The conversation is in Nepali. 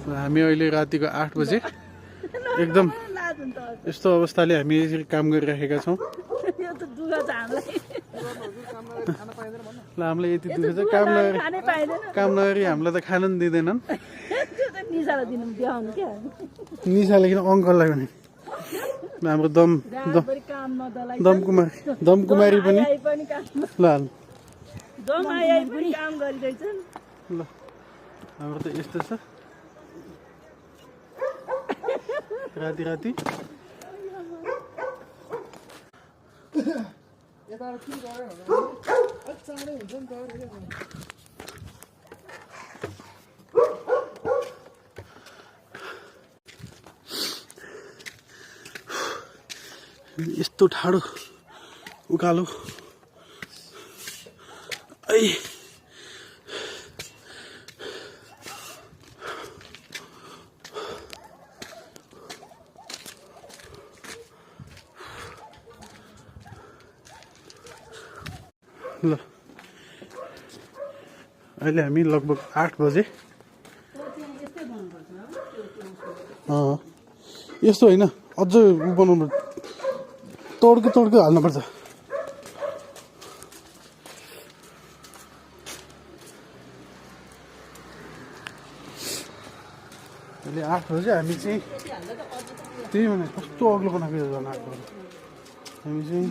हामी अहिले रातिको 8 बजे एकदम यस्तो अवस्थाले हामी यसरी काम गरिरहेका छौँ। ल हामीलाई यति दुःख छ, काम नगरी हामीलाई त खान पनि दिँदैनन्। निशाले किन अङ्कललाई पनि हाम्रो दमकुमारी पनि ल हाम्रो त यस्तो छ। राति राति यस्तो ठाडो उकालो ऐ ल अहिले हामी लगभग 8 बजे यस्तो होइन, अझ बनाउनु तोड्को हाल्नुपर्छ। अहिले 8 बजे हामी चाहिँ त्यही भने कस्तो अग्लो बनाएको झन् 8 बजे हामी चाहिँ